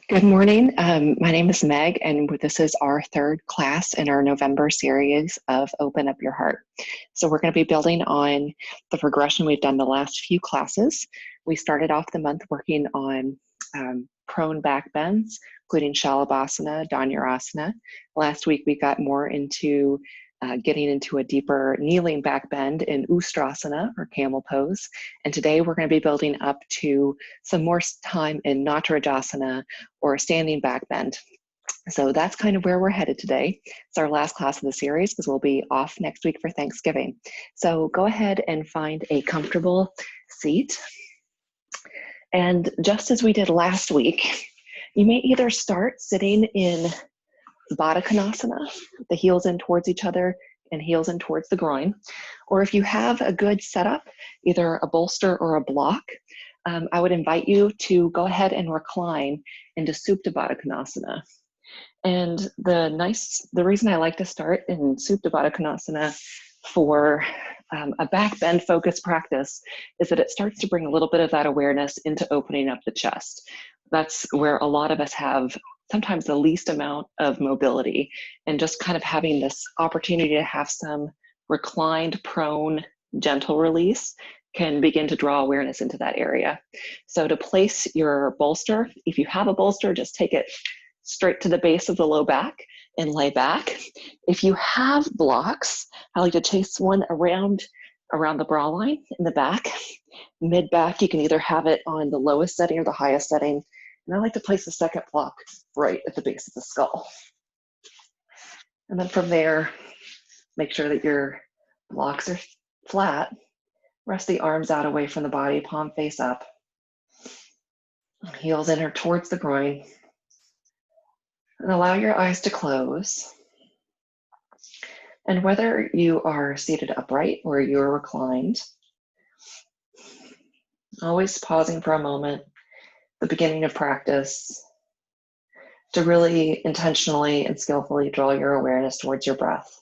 Good morning. My name is Meg, and this is our third class in our November series of Open Up Your Heart. So we're going to be building on the progression we've done the last few classes. We started off the month working on prone back bends, including Shalabhasana, Dhanurasana. Last week we got more into getting into a deeper kneeling back bend in Ustrasana, or camel pose. And today we're going to be building up to some more time in Natarajasana, or a standing back bend. So that's kind of where we're headed today. It's our last class of the series because we'll be off next week for Thanksgiving. So go ahead and find a comfortable seat. And just as we did last week, you may either start sitting in Baddha Konasana, the heels in towards each other and heels in towards the groin. Or if you have a good setup, either a bolster or a block, I would invite you to go ahead and recline into Supta Baddha Konasana. And the reason I like to start in Supta Baddha Konasana for a back bend focused practice is that it starts to bring a little bit of that awareness into opening up the chest. That's where a lot of us have sometimes the least amount of mobility, and just kind of having this opportunity to have some reclined, prone, gentle release can begin to draw awareness into that area. So to place your bolster, if you have a bolster, just take it straight to the base of the low back and lay back. If you have blocks, I like to chase one around the bra line in the back. Mid-back, you can either have it on the lowest setting or the highest setting. And I like to place the second block right at the base of the skull. And then from there, make sure that your blocks are flat. Rest the arms out away from the body, palm face up. Heels in or towards the groin. And allow your eyes to close. And whether you are seated upright or you're reclined, always pausing for a moment, the beginning of practice, to really intentionally and skillfully draw your awareness towards your breath.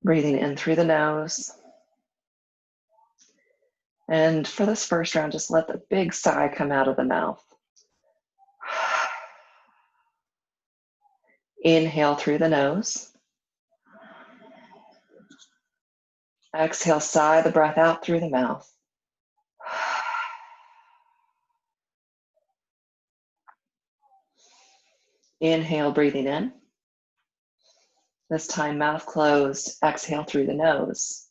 Breathing in through the nose. And for this first round, just let the big sigh come out of the mouth. Inhale through the nose. Exhale, sigh the breath out through the mouth. Inhale, breathing in. This time, mouth closed. Exhale through the nose.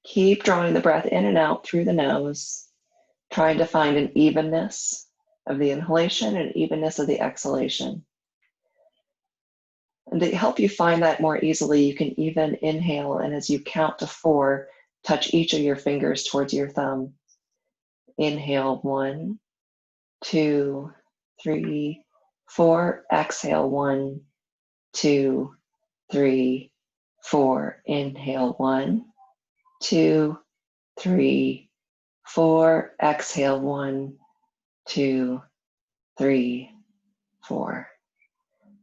Keep drawing the breath in and out through the nose, trying to find an evenness of the inhalation and evenness of the exhalation. And to help you find that more easily, you can even inhale, and as you count to 4, touch each of your fingers towards your thumb. Inhale, 1, 2, 3, 4. Exhale, 1, 2, 3, 4. Inhale, 1, 2, 3, 4. Exhale, 1, 2, 3, 4.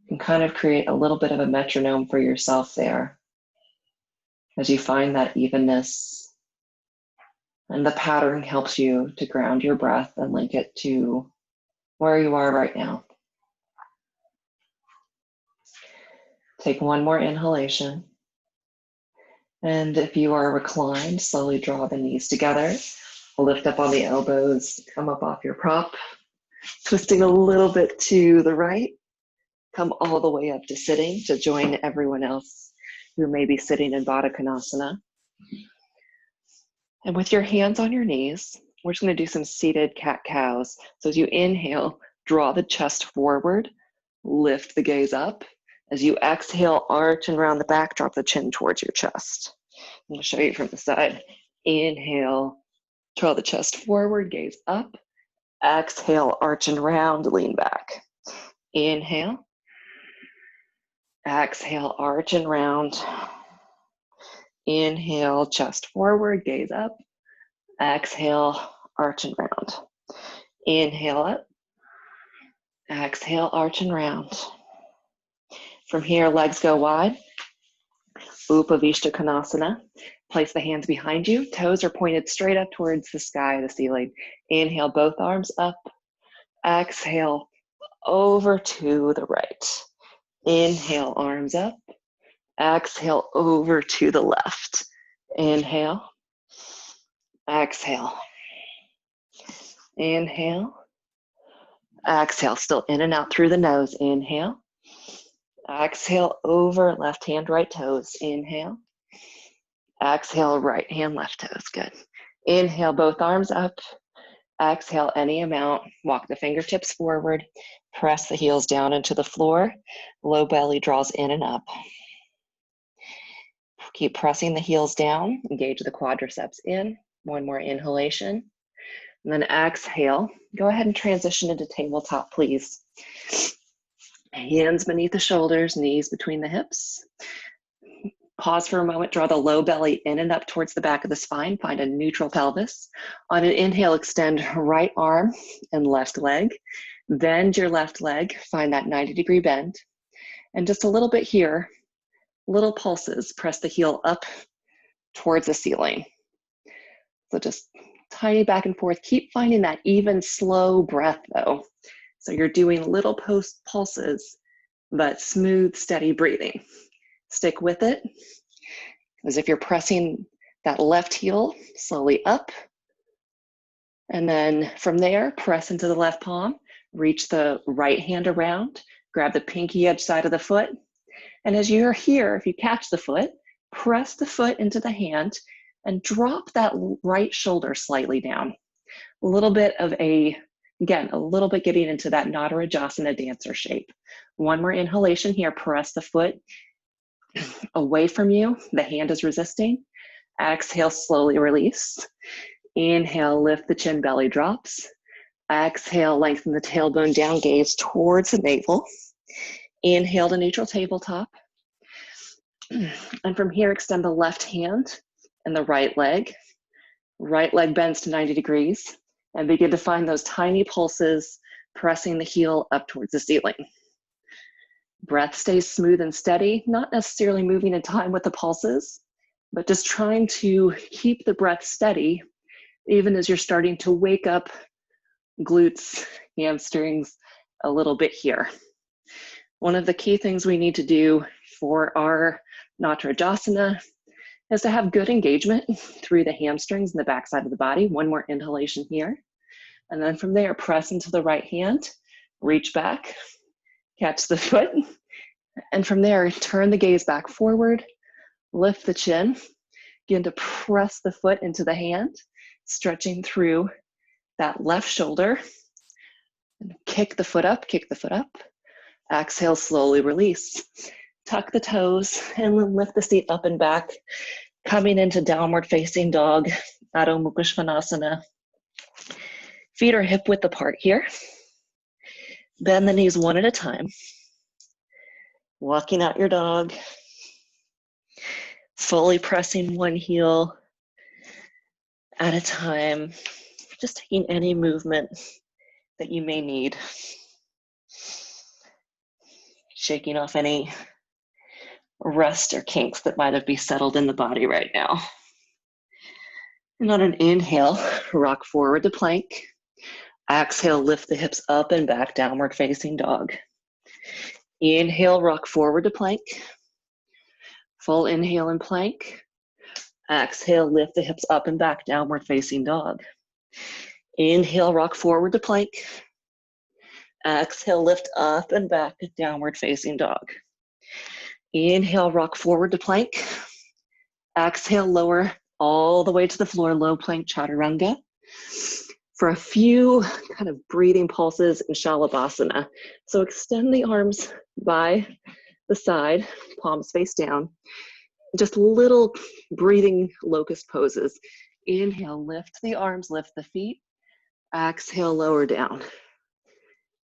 And kind of create a little bit of a metronome for yourself there as you find that evenness. And the pattern helps you to ground your breath and link it to where you are right now. Take one more inhalation. And if you are reclined, slowly draw the knees together. Lift up on the elbows, come up off your prop. Twisting a little bit to the right. Come all the way up to sitting to join everyone else who may be sitting in Baddha Konasana. And with your hands on your knees, we're just going to do some seated cat-cows. So as you inhale, draw the chest forward, lift the gaze up. As you exhale, arch and round the back, drop the chin towards your chest. I'm going to show you from the side. Inhale, draw the chest forward, gaze up. Exhale, arch and round, lean back. Inhale. Exhale, arch and round. Inhale, chest forward, gaze up. Exhale, arch and round. Inhale up. Exhale, arch and round. From here, legs go wide. Upavishta Konasana. Place the hands behind you. Toes are pointed straight up towards the sky, the ceiling. Inhale, both arms up. Exhale, over to the right. Inhale, arms up. Exhale, over to the left. Inhale. Exhale. Inhale. Exhale, still in and out through the nose. Inhale. Exhale, over left hand, right toes. Inhale. Exhale, right hand, left toes. Good. Inhale, both arms up. Exhale, any amount. Walk the fingertips forward. Press the heels down into the floor. Low belly draws in and up. Keep pressing the heels down. Engage the quadriceps in. One more inhalation. And then exhale. Go ahead and transition into tabletop, please. Hands beneath the shoulders, knees between the hips. Pause for a moment, draw the low belly in and up towards the back of the spine. Find a neutral pelvis. On an inhale, extend right arm and left leg. Bend your left leg, find that 90-degree bend. And just a little bit here, little pulses, press the heel up towards the ceiling. So just tiny back and forth. Keep finding that even slow breath though. So you're doing little pulses, but smooth, steady breathing. Stick with it, as if you're pressing that left heel slowly up. And then from there, press into the left palm, reach the right hand around, grab the pinky edge side of the foot. And as you're here, if you catch the foot, press the foot into the hand and drop that right shoulder slightly down. A little bit of again, a little bit getting into that Natarajasana dancer shape. One more inhalation here, press the foot away from you, the hand is resisting. Exhale, slowly release. Inhale, lift the chin, belly drops. Exhale, lengthen the tailbone down, gaze towards the navel. Inhale to neutral tabletop. And from here, extend the left hand and the right leg. Right leg bends to 90 degrees. And begin to find those tiny pulses, pressing the heel up towards the ceiling. Breath stays smooth and steady, not necessarily moving in time with the pulses, but just trying to keep the breath steady, even as you're starting to wake up glutes, hamstrings a little bit here. One of the key things we need to do for our Natarajasana is to have good engagement through the hamstrings and the backside of the body. One more inhalation here. And then from there, press into the right hand, reach back, catch the foot. And from there, turn the gaze back forward, lift the chin, begin to press the foot into the hand, stretching through that left shoulder. And kick the foot up, kick the foot up. Exhale, slowly release. Tuck the toes and then lift the seat up and back, coming into downward facing dog, Adho Mukha Svanasana. Feet are hip width apart here. Bend the knees one at a time. Walking out your dog. Fully pressing one heel at a time. Just taking any movement that you may need. Shaking off any rust or kinks that might have been settled in the body right now. And on an inhale, rock forward to plank. Exhale, lift the hips up and back, downward facing dog. Inhale, rock forward to plank. Full inhale in plank. Exhale, lift the hips up and back, downward facing dog. Inhale, rock forward to plank. Exhale, lift up and back, downward facing dog. Inhale, rock forward to plank. Exhale, lower all the way to the floor, low plank chaturanga. For a few kind of breathing pulses in Shalabhasana. So extend the arms by the side, palms face down. Just little breathing locust poses. Inhale, lift the arms, lift the feet. Exhale, lower down.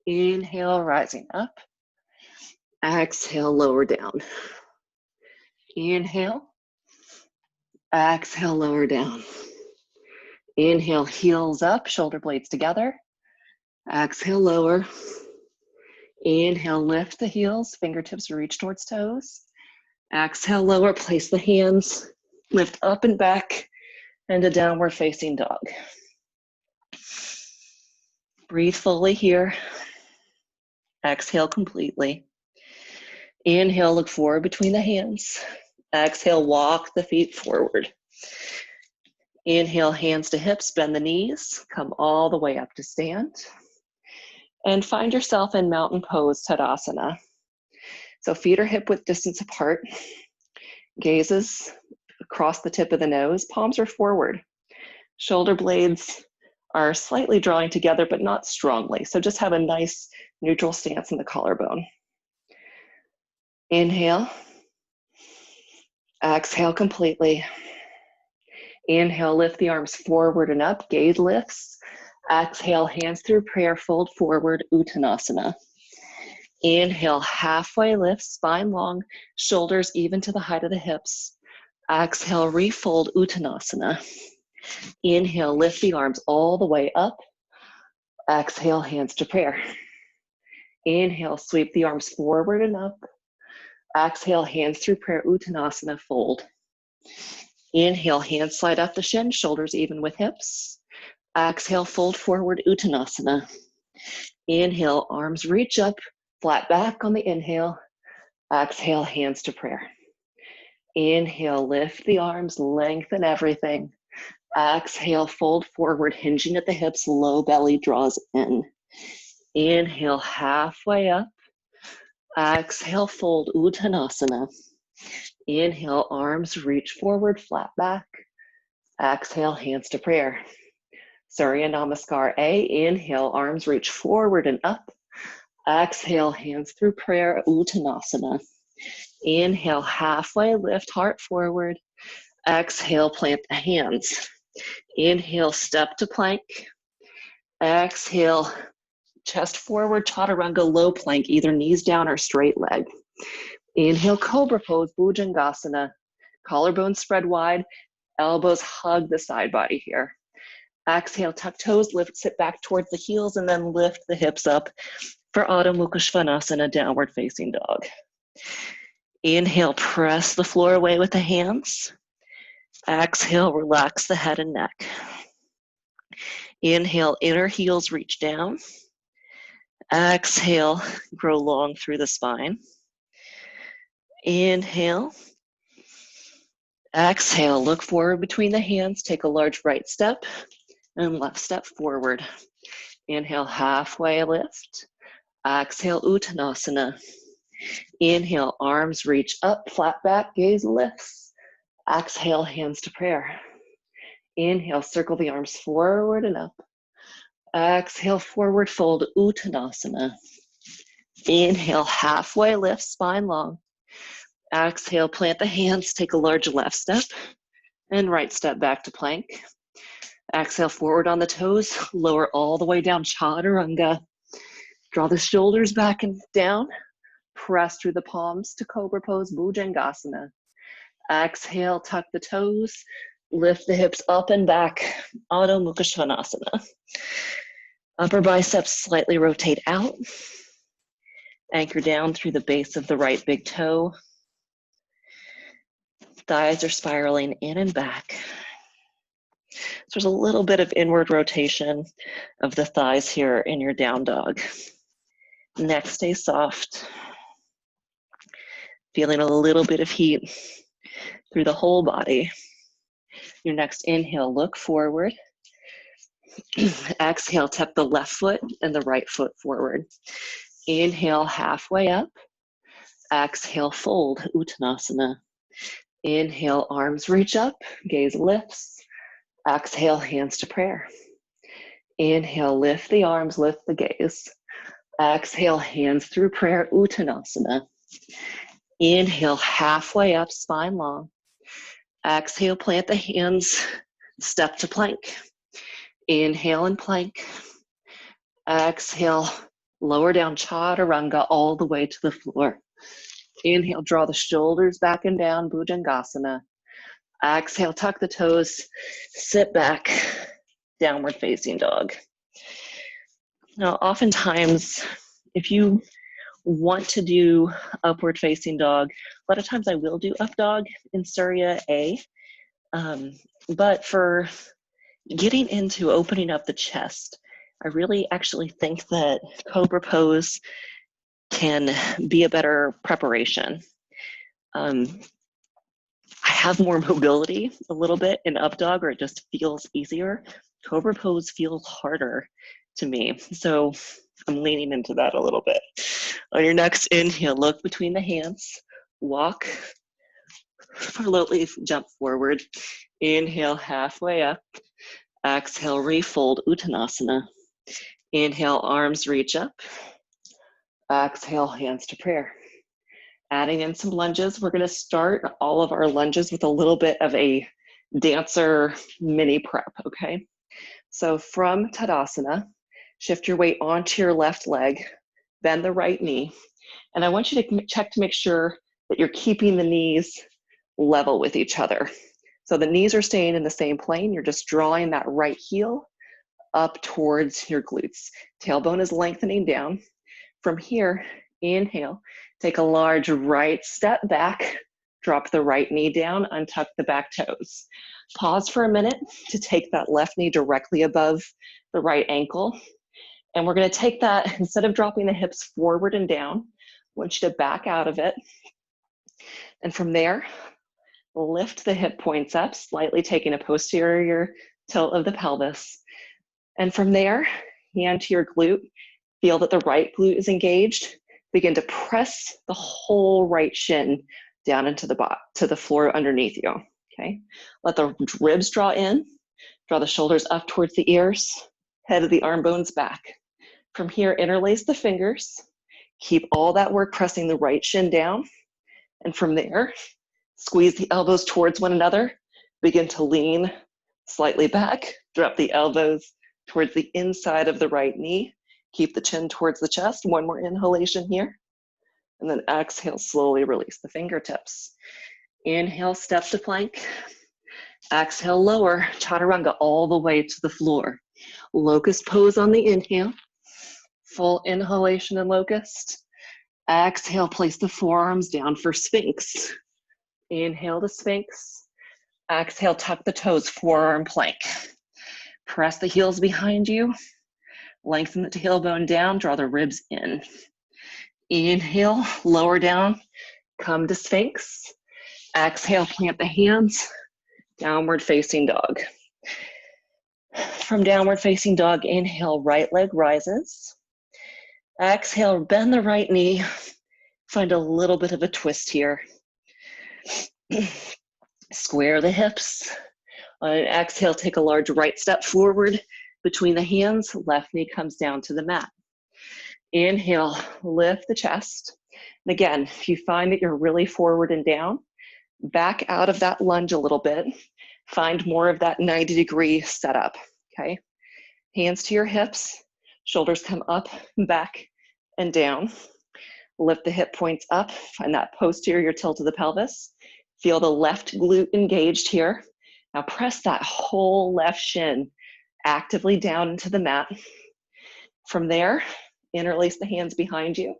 Inhale, rising up. Exhale, lower down. Inhale. Exhale, lower down. Inhale, heels up, shoulder blades together. Exhale, lower. Inhale, lift the heels, fingertips reach towards toes. Exhale, lower, place the hands, lift up and back, and a downward facing dog. Breathe fully here. Exhale completely. Inhale, look forward between the hands. Exhale, walk the feet forward. Inhale, hands to hips, bend the knees, come all the way up to stand. And find yourself in mountain pose, Tadasana. So feet are hip width distance apart, gazes across the tip of the nose, palms are forward. Shoulder blades are slightly drawing together, but not strongly. So just have a nice neutral stance in the collarbone. Inhale. Exhale completely. Inhale, lift the arms forward and up, gaze lifts. Exhale, hands through prayer, fold forward, Uttanasana. Inhale, halfway lift, spine long, shoulders even to the height of the hips. Exhale, refold, Uttanasana. Inhale, lift the arms all the way up. Exhale, hands to prayer. Inhale, sweep the arms forward and up. Exhale, hands through prayer, Uttanasana, fold. Inhale, hands slide up the shin, shoulders even with hips. Exhale, fold forward, Uttanasana. Inhale, arms reach up, flat back on the inhale. Exhale, hands to prayer. Inhale, lift the arms, lengthen everything. Exhale, fold forward, hinging at the hips, low belly draws in. Inhale, halfway up. Exhale, fold, Uttanasana. Inhale, arms reach forward, flat back. Exhale, hands to prayer. Surya Namaskar A. Inhale, arms reach forward and up. Exhale, hands through prayer, Uttanasana. Inhale, halfway lift, heart forward. Exhale, plant the hands. Inhale, step to plank. Exhale, chest forward, chaturanga, low plank, either knees down or straight leg. Inhale, cobra pose, bhujangasana. Collarbone spread wide, elbows hug the side body here. Exhale, tuck toes, lift, sit back towards the heels, and then lift the hips up for Adho Mukha Svanasana, downward facing dog. Inhale, press the floor away with the hands. Exhale, relax the head and neck. Inhale, inner heels reach down. Exhale, grow long through the spine. Inhale. Exhale, look forward between the hands, take a large right step and left step forward. Inhale, halfway lift. Exhale, Uttanasana. Inhale, arms reach up, flat back, gaze lifts. Exhale, hands to prayer. Inhale, circle the arms forward and up. Exhale, forward fold, Uttanasana. Inhale, halfway lift, spine long. Exhale, plant the hands, take a large left step and right step back to plank. Exhale, forward on the toes, lower all the way down, chaturanga. Draw the shoulders back and down. Press through the palms to cobra pose, bhujangasana. Exhale, tuck the toes, lift the hips up and back, Adho Mukha Svanasana. Upper biceps slightly rotate out. Anchor down through the base of the right big toe. Thighs are spiraling in and back. So there's a little bit of inward rotation of the thighs here in your down dog. Neck stays soft. Feeling a little bit of heat through the whole body. Your next inhale, look forward. Exhale, tap the left foot and the right foot forward. Inhale, halfway up. Exhale, fold, Uttanasana. Inhale, arms reach up, gaze lifts. Exhale, hands to prayer. Inhale, lift the arms, lift the gaze. Exhale, hands through prayer, Uttanasana. Inhale, halfway up, spine long. Exhale, plant the hands, step to plank. Inhale and plank. Exhale, lower down, chaturanga, all the way to the floor. Inhale, draw the shoulders back and down, bhujangasana. Exhale, tuck the toes, sit back, downward facing dog. Now, oftentimes, if you want to do upward facing dog, a lot of times I will do up dog in Surya A. But for getting into opening up the chest, I really actually think that Cobra pose can be a better preparation. I have more mobility a little bit in up dog, or it just feels easier. Cobra pose feels harder to me, so I'm leaning into that a little bit. On your next inhale, look between the hands, walk, slowly jump forward. Inhale, halfway up. Exhale, refold, Uttanasana. Inhale, arms reach up. Exhale, hands to prayer. Adding in some lunges. We're gonna start all of our lunges with a little bit of a dancer mini prep, okay? So from Tadasana, shift your weight onto your left leg, bend the right knee, and I want you to check to make sure that you're keeping the knees level with each other. So the knees are staying in the same plane, you're just drawing that right heel up towards your glutes. Tailbone is lengthening down. From here, inhale, take a large right step back, drop the right knee down, untuck the back toes. Pause for a minute to take that left knee directly above the right ankle. And we're gonna take that, instead of dropping the hips forward and down, I want you to back out of it. And from there, lift the hip points up, slightly taking a posterior tilt of the pelvis. And from there, hand to your glute, feel that the right glute is engaged. Begin to press the whole right shin down into the floor underneath you, okay? Let the ribs draw in, draw the shoulders up towards the ears, head of the arm bones back. From here, interlace the fingers, keep all that work pressing the right shin down, and from there, squeeze the elbows towards one another, begin to lean slightly back, drop the elbows towards the inside of the right knee, keep the chin towards the chest. One more inhalation here, and then exhale, slowly release the fingertips. Inhale, step to plank. Exhale, lower, chaturanga all the way to the floor. Locust pose on the inhale. Full inhalation and locust. Exhale, place the forearms down for Sphinx. Inhale to Sphinx. Exhale, tuck the toes, forearm plank. Press the heels behind you. Lengthen the tailbone down, draw the ribs in. Inhale, lower down, come to Sphinx. Exhale, plant the hands, downward facing dog. From downward facing dog, inhale, right leg rises. Exhale, bend the right knee. Find a little bit of a twist here. Square the hips. On an exhale, take a large right step forward between the hands. Left knee comes down to the mat. Inhale, lift the chest. And again, if you find that you're really forward and down, back out of that lunge a little bit. Find more of that 90-degree setup, okay? Hands to your hips, shoulders come up, back, and down. Lift the hip points up, find that posterior tilt of the pelvis. Feel the left glute engaged here. Now press that whole left shin actively down into the mat. From there, interlace the hands behind you,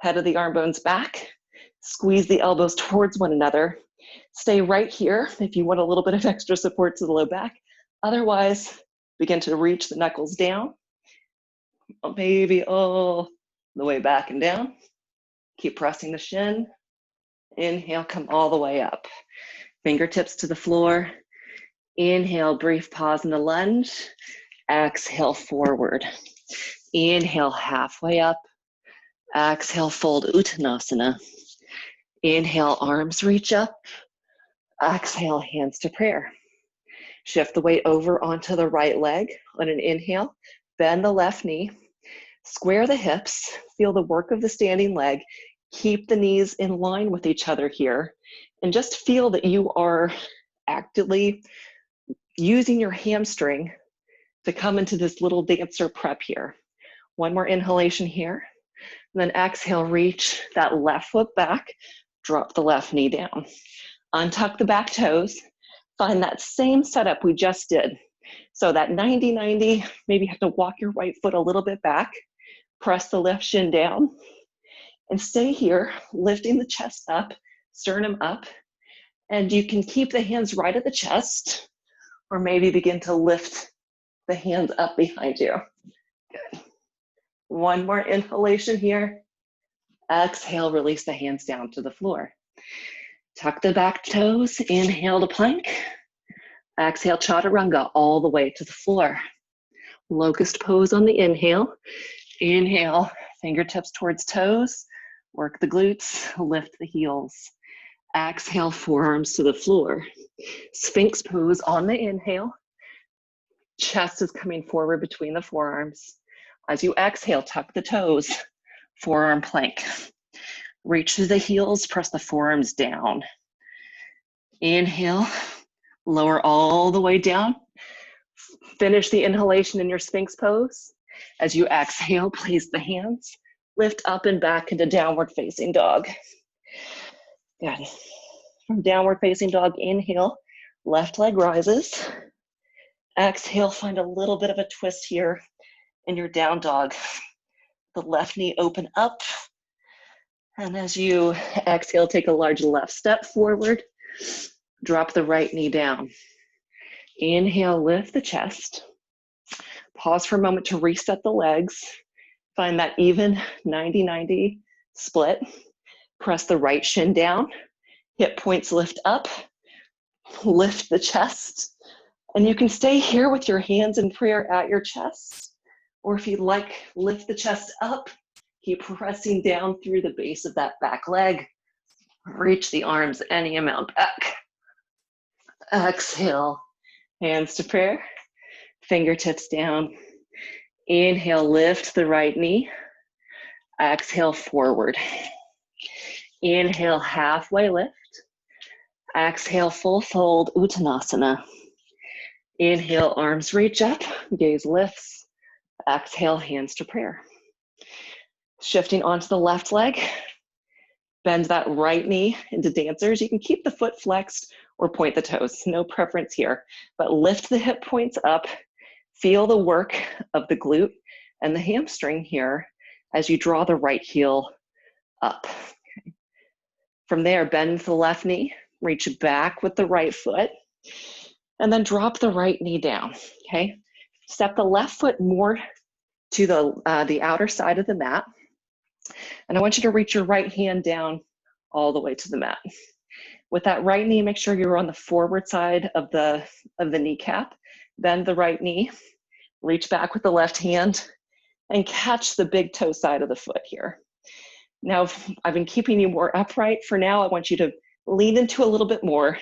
head of the arm bones back, squeeze the elbows towards one another. Stay right here if you want a little bit of extra support to the low back. Otherwise, begin to reach the knuckles down, maybe all the way back and down. Keep pressing the shin. Inhale, come all the way up. Fingertips to the floor. Inhale, brief pause in the lunge. Exhale, forward. Inhale, halfway up. Exhale, fold Uttanasana. Inhale, arms reach up. Exhale, hands to prayer. Shift the weight over onto the right leg. On an inhale, bend the left knee. Square the hips. Feel the work of the standing leg. Keep the knees in line with each other here. And just feel that you are actively using your hamstring to come into this little dancer prep here. One more inhalation here. And then exhale, reach that left foot back. Drop the left knee down. Untuck the back toes. Find that same setup we just did. So that 90-90, maybe you have to walk your right foot a little bit back. Press the left shin down. And stay here, lifting the chest up, sternum up. And you can keep the hands right at the chest, or maybe begin to lift the hands up behind you. Good. One more inhalation here. Exhale, release the hands down to the floor. Tuck the back toes, inhale to plank. Exhale, chaturanga all the way to the floor. Locust pose on the inhale. Inhale, fingertips towards toes. Work the glutes, lift the heels. Exhale, forearms to the floor. Sphinx pose on the inhale. Chest is coming forward between the forearms. As you exhale, tuck the toes, forearm plank. Reach through the heels, press the forearms down. Inhale, lower all the way down. Finish the inhalation in your Sphinx pose. As you exhale, place the hands, lift up and back into downward facing dog. Good. From downward facing dog, inhale, left leg rises. Exhale, find a little bit of a twist here in your down dog. The left knee open up. And as you exhale, take a large left step forward. Drop the right knee down. Inhale, lift the chest. Pause for a moment to reset the legs. Find that even 90-90 split. Press the right shin down. Hip points lift up. Lift the chest. And you can stay here with your hands in prayer at your chest. Or if you'd like, lift the chest up. Keep pressing down through the base of that back leg. Reach the arms any amount back. Exhale, hands to prayer. Fingertips down. Inhale, lift the right knee. Exhale, forward. Inhale, halfway lift. Exhale, full fold, Uttanasana. Inhale, arms reach up, gaze lifts. Exhale, hands to prayer. Shifting onto the left leg. Bend that right knee into dancers. You can keep the foot flexed or point the toes. No preference here. But lift the hip points up. Feel the work of the glute and the hamstring here as you draw the right heel up. Okay. From there, bend the left knee. Reach back with the right foot. And then drop the right knee down. Okay. Step the left foot more to the outer side of the mat. And I want you to reach your right hand down all the way to the mat. With that right knee, make sure you're on the forward side of the kneecap. Bend the right knee, reach back with the left hand, and catch the big toe side of the foot here. Now, I've been keeping you more upright. For now, I want you to lean into a little bit more,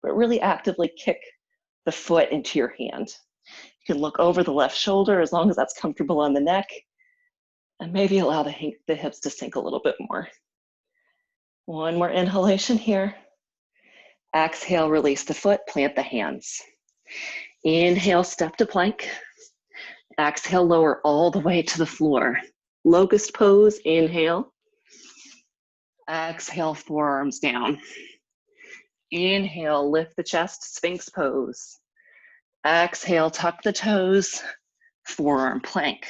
but really actively kick the foot into your hand. You can look over the left shoulder as long as that's comfortable on the neck. And maybe allow the hips to sink a little bit more. One more inhalation here. Exhale, release the foot, plant the hands. Inhale, step to plank. Exhale, lower all the way to the floor. Locust pose, inhale. Exhale, forearms down. Inhale, lift the chest, Sphinx pose. Exhale, tuck the toes, forearm plank.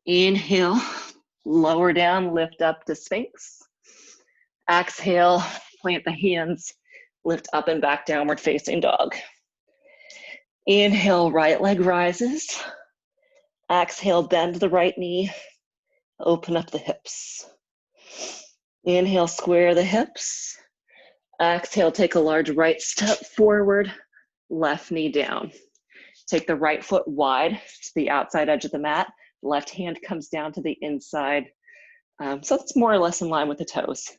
Inhale, lower down, lift up to Sphinx. Exhale, plant the hands, lift up and back, downward facing dog. Inhale, right leg rises. Exhale, bend the right knee, open up the hips. Inhale, square the hips. Exhale, take a large right step forward, left knee down. Take the right foot wide to the outside edge of the mat. Left hand comes down to the inside. So it's more or less in line with the toes.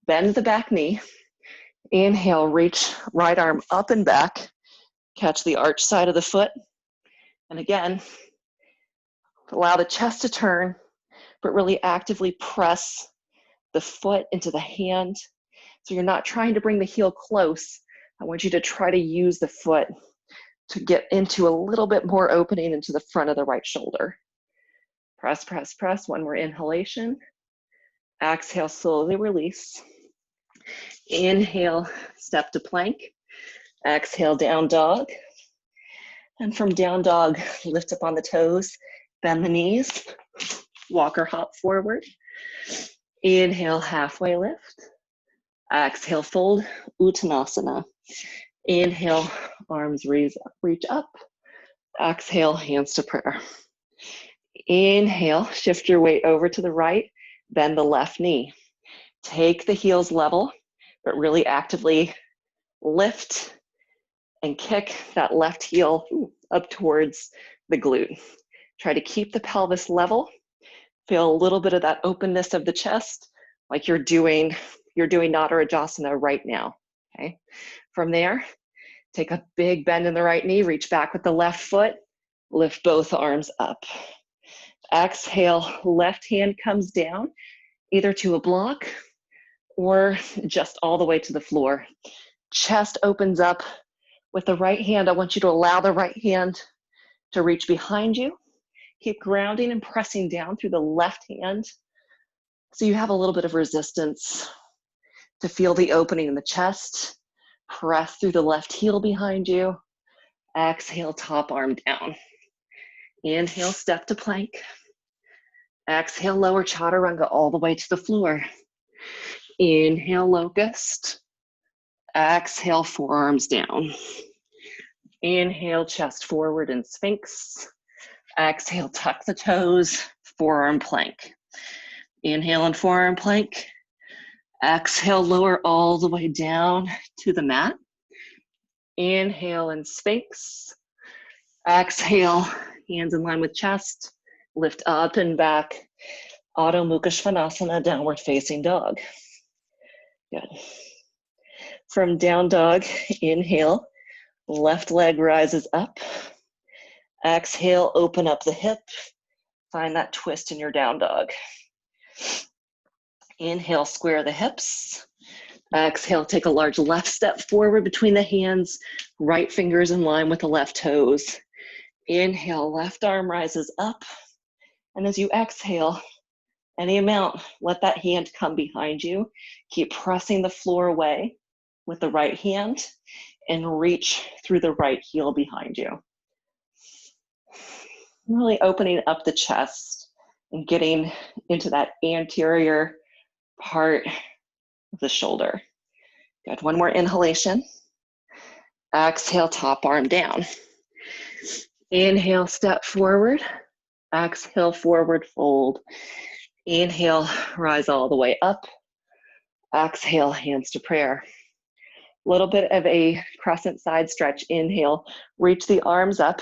Bend the back knee. Inhale, reach right arm up and back. Catch the arch side of the foot. And again, allow the chest to turn, but really actively press the foot into the hand. So you're not trying to bring the heel close. I want you to try to use the foot to get into a little bit more opening into the front of the right shoulder. Press, press, press. One more inhalation. Exhale, slowly release. Inhale, step to plank. Exhale, down dog. And from down dog, lift up on the toes, bend the knees, walk or hop forward. Inhale, halfway lift. Exhale, fold, Uttanasana. Inhale, arms reach up. Exhale, hands to prayer. Inhale, shift your weight over to the right, bend the left knee. Take the heels level, but really actively lift and kick that left heel up towards the glute. Try to keep the pelvis level. Feel a little bit of that openness of the chest, like you're doing Natarajasana right now, okay? From there, take a big bend in the right knee, reach back with the left foot, lift both arms up. Exhale, left hand comes down, either to a block or just all the way to the floor. Chest opens up. With the right hand, I want you to allow the right hand to reach behind you. Keep grounding and pressing down through the left hand so you have a little bit of resistance to feel the opening in the chest. Press through the left heel behind you. Exhale, top arm down. Inhale, step to plank. Exhale, lower chaturanga all the way to the floor. Inhale, locust. Exhale, forearms down. Inhale, chest forward and sphinx. Exhale, tuck the toes, forearm plank. Inhale and forearm plank. Exhale, lower all the way down to the mat. Inhale and sphinx. Exhale, hands in line with chest. Lift up and back. Adho Mukha Svanasana, downward facing dog. Good. From down dog, inhale, left leg rises up. Exhale, open up the hip. Find that twist in your down dog. Inhale, square the hips. Exhale, take a large left step forward between the hands, right fingers in line with the left toes. Inhale, left arm rises up. And as you exhale, any amount, let that hand come behind you. Keep pressing the floor away with the right hand and reach through the right heel behind you. Really opening up the chest and getting into that anterior part of the shoulder. Good, one more inhalation. Exhale, top arm down. Inhale, step forward. Exhale, forward fold. Inhale, rise all the way up. Exhale, hands to prayer. A little bit of a crescent side stretch. Inhale, reach the arms up.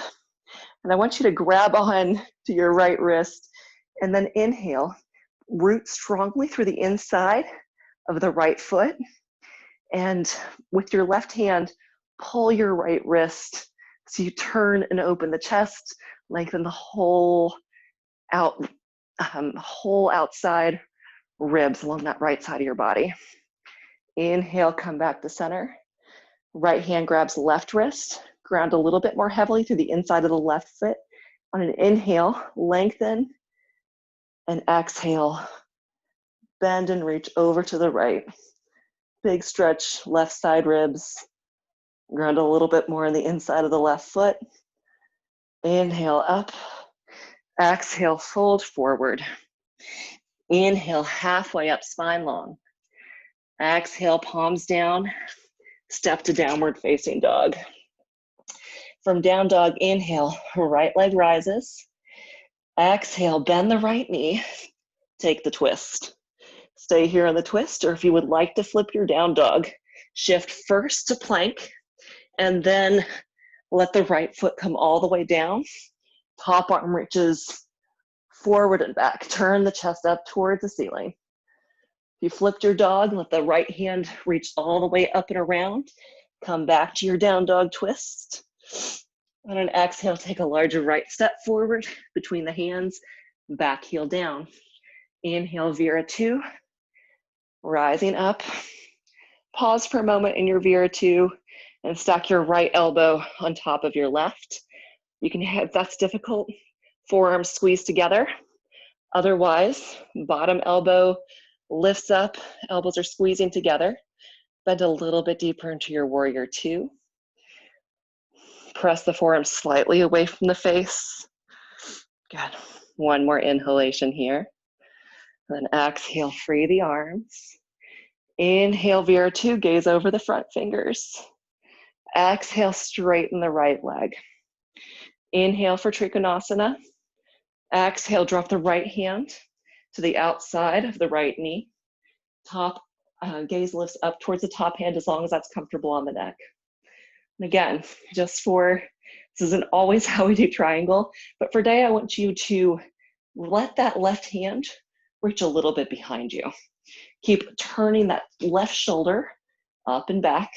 And I want you to grab on to your right wrist and then inhale, root strongly through the inside of the right foot. And with your left hand, pull your right wrist so you turn and open the chest, lengthen the whole outside ribs along that right side of your body. Inhale, come back to center. Right hand grabs left wrist. Ground a little bit more heavily through the inside of the left foot. On an inhale, lengthen, and exhale, bend and reach over to the right. Big stretch, left side ribs. Ground a little bit more on the inside of the left foot. Inhale up. Exhale, fold forward. Inhale, halfway up, spine long. Exhale, palms down. Step to downward facing dog. From down dog, inhale, right leg rises. Exhale, bend the right knee. Take the twist. Stay here on the twist, or if you would like to flip your down dog, shift first to plank, and then let the right foot come all the way down. Top arm reaches forward and back. Turn the chest up towards the ceiling. If you flipped your dog, let the right hand reach all the way up and around. Come back to your down dog twist. On an exhale, take a larger right step forward between the hands, back heel down. Inhale, Vira 2, rising up. Pause for a moment in your Vira 2 and stack your right elbow on top of your left. You can have, if that's difficult, forearms squeeze together. Otherwise, bottom elbow lifts up, elbows are squeezing together. Bend a little bit deeper into your warrior 2. Press the forearms slightly away from the face. Good. One more inhalation here. Then exhale, free the arms. Inhale, Vira 2, gaze over the front fingers. Exhale, straighten the right leg. Inhale for Trikonasana. Exhale, drop the right hand to the outside of the right knee. Top gaze lifts up towards the top hand as long as that's comfortable on the neck. And again, this isn't always how we do triangle, but for today I want you to let that left hand reach a little bit behind you. Keep turning that left shoulder up and back.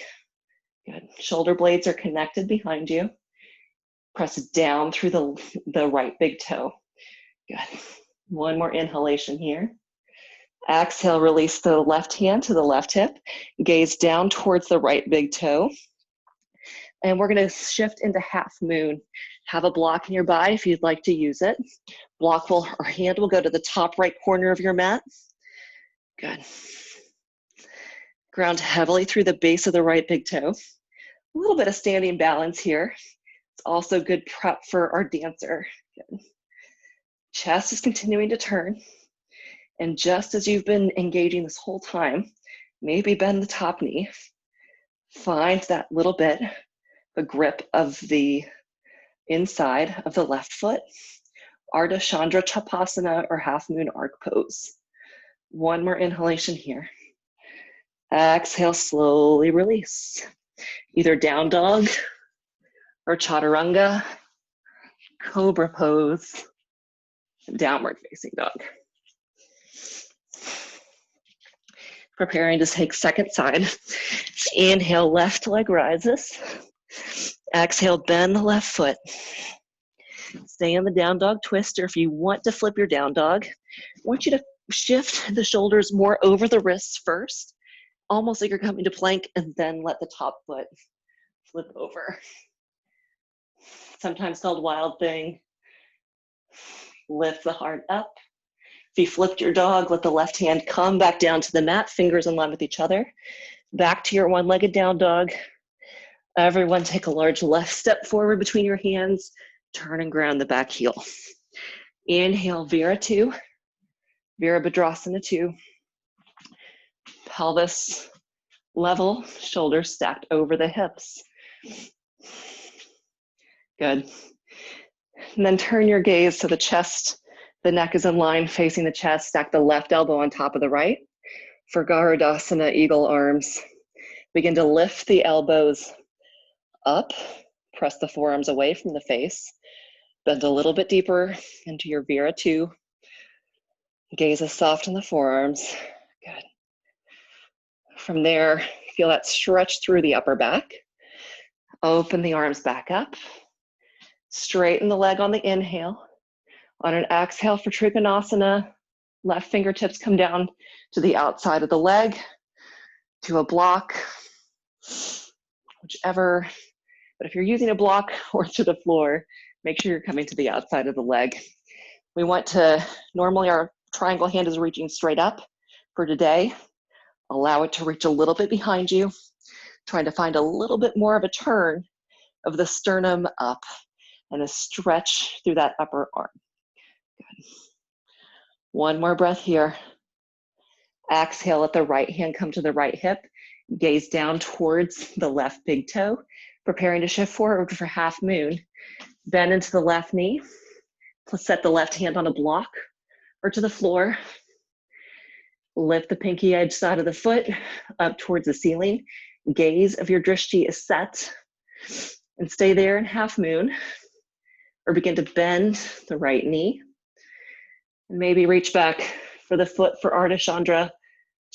Good. Shoulder blades are connected behind you. Press down through the right big toe. Good. One more inhalation here. Exhale, release the left hand to the left hip. Gaze down towards the right big toe. And we're going to shift into half moon. Have a block nearby if you'd like to use it. Hand will go to the top right corner of your mat. Good. Ground heavily through the base of the right big toe. A little bit of standing balance here. It's also good prep for our dancer. Good. Chest is continuing to turn. And just as you've been engaging this whole time, maybe bend the top knee. Find that little bit, the grip of the inside of the left foot. Ardha Chandra Chapasana or half moon arc pose. One more inhalation here. Exhale, slowly release. Either down dog or chaturanga, cobra pose, downward facing dog. Preparing to take second side. Inhale, left leg rises. Exhale, bend the left foot. Stay in the down dog twist, or if you want to flip your down dog, I want you to shift the shoulders more over the wrists first, almost like you're coming to plank, and then let the top foot flip over. Sometimes called wild thing. Lift the heart up. If you flipped your dog, let the left hand come back down to the mat, fingers in line with each other. Back to your one-legged down dog. Everyone take a large left step forward between your hands. Turn and ground the back heel. Inhale, Vira 2. Virabhadrasana 2. Pelvis level, shoulders stacked over the hips. Good. And then turn your gaze to the chest. The neck is in line facing the chest. Stack the left elbow on top of the right. For Garudasana, eagle arms. Begin to lift the elbows up. Press the forearms away from the face. Bend a little bit deeper into your Vira 2. Gaze is soft in the forearms. Good. From there, feel that stretch through the upper back. Open the arms back up. Straighten the leg on the inhale. On an exhale for Trikonasana, left fingertips come down to the outside of the leg, to a block, whichever. But if you're using a block or to the floor, make sure you're coming to the outside of the leg. We want to, normally our triangle hand is reaching straight up. For today, allow it to reach a little bit behind you, trying to find a little bit more of a turn of the sternum up and a stretch through that upper arm. Good. One more breath here. Exhale, let the right hand come to the right hip. Gaze down towards the left big toe. Preparing to shift forward for half moon. Bend into the left knee. Set the left hand on a block or to the floor. Lift the pinky edge side of the foot up towards the ceiling. Gaze of your drishti is set. And stay there in half moon. Or begin to bend the right knee. And maybe reach back for the foot for Ardha Chandra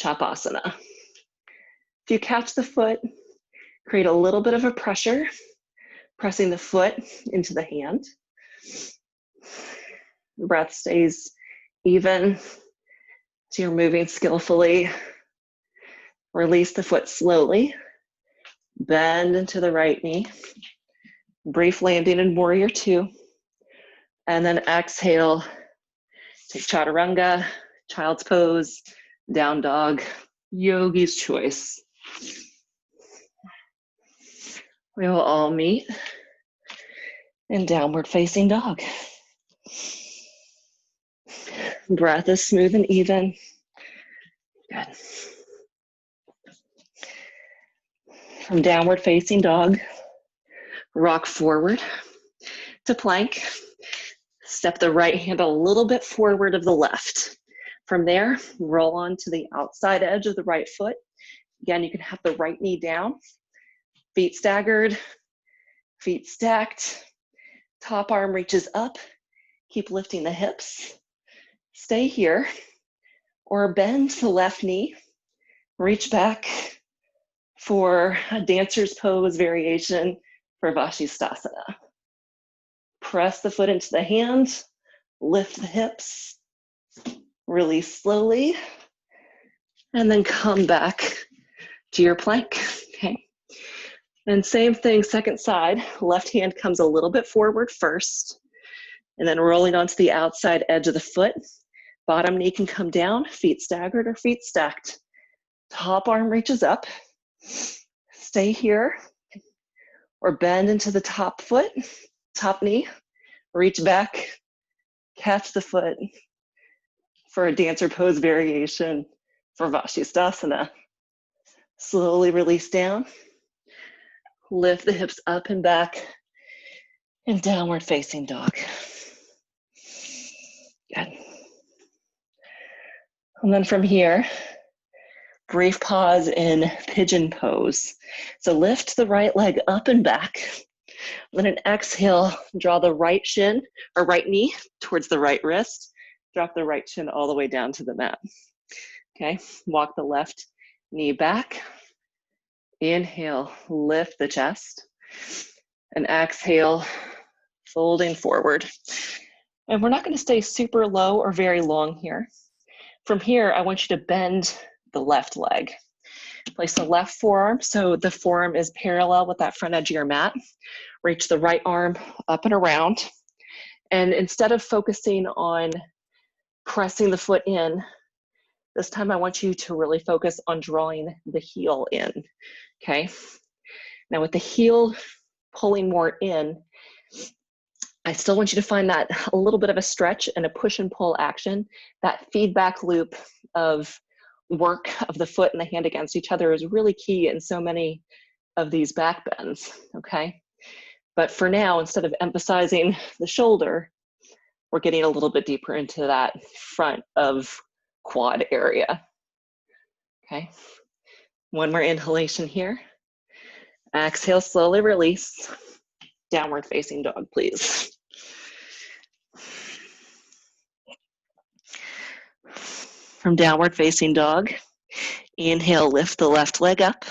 Chapasana. If you catch the foot, create a little bit of a pressure, pressing the foot into the hand. The breath stays even, so you're moving skillfully. Release the foot slowly. Bend into the right knee. Brief landing in Warrior 2. And then exhale. Take Chaturanga, Child's Pose, Down Dog, Yogi's Choice. We will all meet in Downward Facing Dog. Breath is smooth and even. Good. From downward facing dog, rock forward to plank. Step the right hand a little bit forward of the left. From there, roll on to the outside edge of the right foot. Again, you can have the right knee down, feet staggered, feet stacked, top arm reaches up. Keep lifting the hips. Stay here, or bend the left knee, reach back for a dancer's pose variation for Vashisthasana. Press the foot into the hand, lift the hips, release slowly, and then come back to your plank, okay? And same thing, second side, left hand comes a little bit forward first, and then rolling onto the outside edge of the foot. Bottom knee can come down, feet staggered or feet stacked. Top arm reaches up. Stay here, or bend into the top foot, top knee, reach back, catch the foot for a dancer pose variation for Vashisthasana. Slowly release down, lift the hips up and back, and downward facing dog. Good. And then from here, brief pause in pigeon pose. So lift the right leg up and back. Then an exhale, draw the right shin or right knee towards the right wrist. Drop the right shin all the way down to the mat. Okay, walk the left knee back. Inhale, lift the chest. And exhale, folding forward. And we're not going to stay super low or very long here. From here, I want you to bend the left leg. Place the left forearm so the forearm is parallel with that front edge of your mat. Reach the right arm up and around. And instead of focusing on pressing the foot in, this time I want you to really focus on drawing the heel in, okay? Now with the heel pulling more in, I still want you to find that a little bit of a stretch and a push and pull action. That feedback loop of work of the foot and the hand against each other is really key in so many of these back bends, okay? But for now, instead of emphasizing the shoulder, we're getting a little bit deeper into that front of quad area, okay? One more inhalation here. Exhale, slowly release. Downward facing dog, please. From downward facing dog, inhale, lift the left leg up.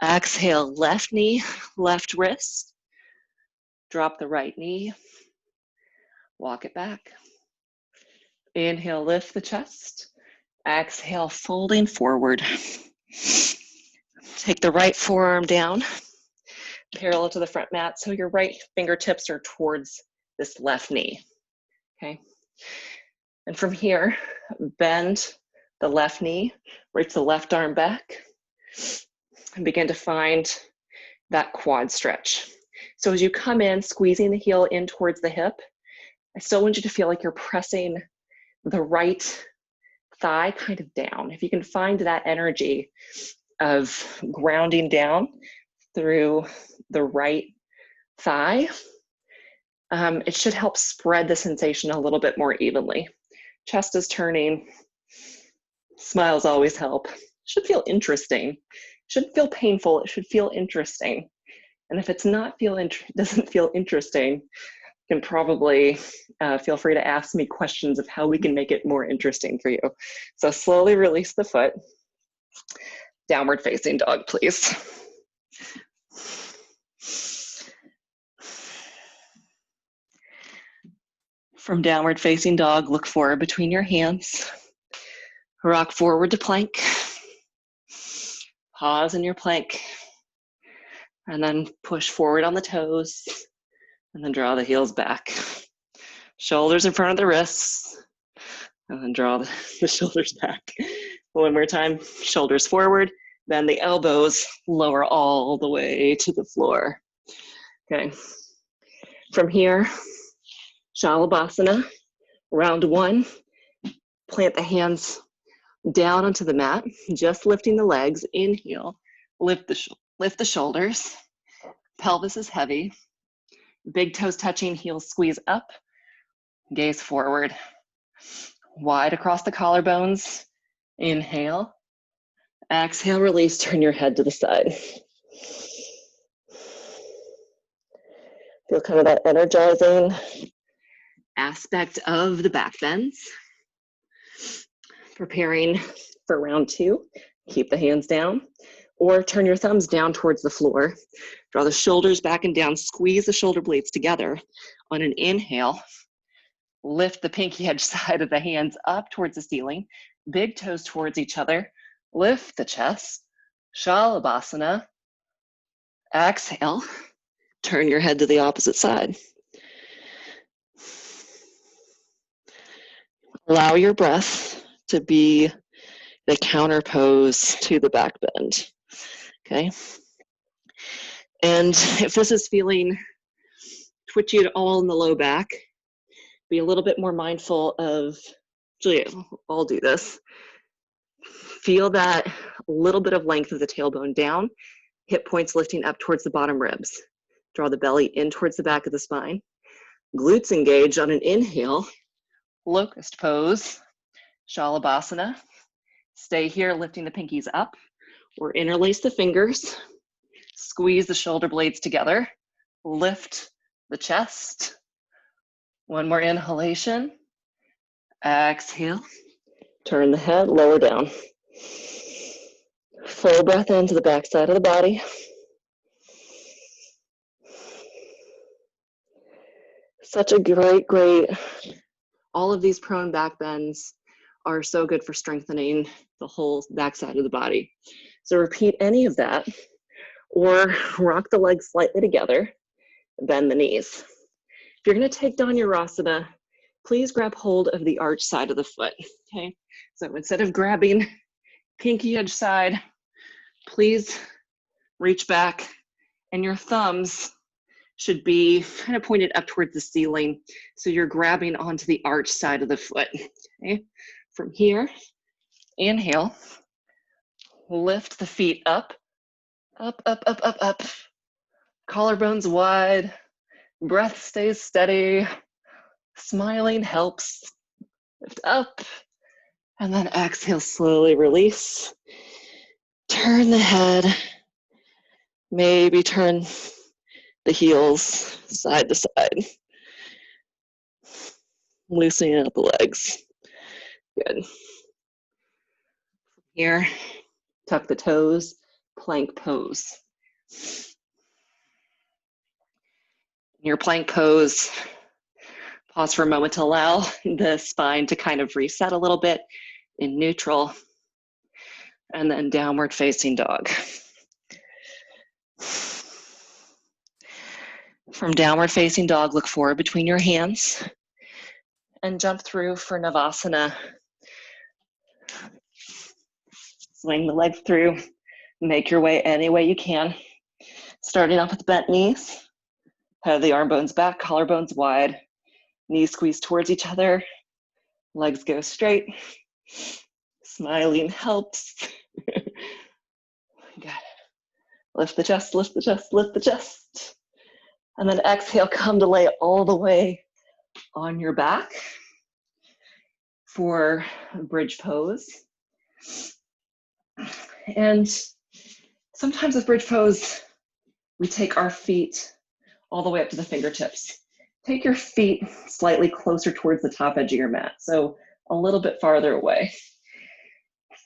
Exhale, left knee, left wrist. Drop the right knee. Walk it back. Inhale, lift the chest. Exhale, folding forward. Take the right forearm down, parallel to the front mat, so your right fingertips are towards this left knee, okay? And from here, bend the left knee, reach the left arm back, and begin to find that quad stretch. So as you come in, squeezing the heel in towards the hip, I still want you to feel like you're pressing the right thigh kind of down. If you can find that energy of grounding down through the right thigh, it should help spread the sensation a little bit more evenly. Chest is turning, smiles always help. Should feel interesting. Shouldn't feel painful, it should feel interesting. And if it's not doesn't feel interesting, you can probably feel free to ask me questions of how we can make it more interesting for you. So slowly release the foot. Downward facing dog, please. From downward facing dog, look forward between your hands. Rock forward to plank. Pause in your plank. And then push forward on the toes. And then draw the heels back. Shoulders in front of the wrists. And then draw the shoulders back. One more time, shoulders forward. Then the elbows lower all the way to the floor. Okay. From here, Shalabhasana, round one. Plant the hands down onto the mat, just lifting the legs. Inhale, lift the shoulders. Pelvis is heavy. Big toes touching, heels squeeze up. Gaze forward. Wide across the collarbones. Inhale. Exhale, release, turn your head to the side. Feel kind of that energizing aspect of the back bends. Preparing for round 2. Keep the hands down or turn your thumbs down towards the floor. Draw the shoulders back and down, squeeze the shoulder blades together. On an inhale, lift the pinky edge side of the hands up towards the ceiling, big toes towards each other, lift the chest, Shalabhasana. Exhale, turn your head to the opposite side. Allow your breath to be the counter pose to the back bend, okay? And if this is feeling twitchy at all in the low back, be a little bit more mindful of, Julia, I'll do this. Feel that little bit of length of the tailbone down, hip points lifting up towards the bottom ribs. Draw the belly in towards the back of the spine. Glutes engage on an inhale, locust pose, Shalabhasana. Stay here, lifting the pinkies up, or interlace the fingers. Squeeze the shoulder blades together. Lift the chest. One more inhalation. Exhale. Turn the head, lower down. Full breath into the back side of the body. Such a great, all of these prone back bends are so good for strengthening the whole back side of the body. So repeat any of that, or rock the legs slightly together, bend the knees. If you're gonna take Dhanurasana, please grab hold of the arch side of the foot, okay? So instead of grabbing pinky edge side, please reach back, and your thumbs should be kind of pointed up towards the ceiling, so you're grabbing onto the arch side of the foot, okay? From here, inhale, lift the feet up, up, up, up, up, up. Collarbones wide, breath stays steady, smiling helps. Lift up, and then exhale, slowly release. Turn the head, maybe turn the heels side to side. Loosening up the legs. Good. Here, tuck the toes, plank pose. In your plank pose, pause for a moment to allow the spine to kind of reset a little bit in neutral, and then downward facing dog. From downward facing dog, look forward between your hands and jump through for Navasana. Swing the legs through, make your way any way you can. Starting off with bent knees, head of the arm bones back, collarbones wide, knees squeeze towards each other, legs go straight. Smiling helps. Good. Lift the chest, lift the chest, lift the chest. And then exhale, come to lay all the way on your back for bridge pose. And sometimes with bridge pose, we take our feet all the way up to the fingertips. Take your feet slightly closer towards the top edge of your mat, so a little bit farther away.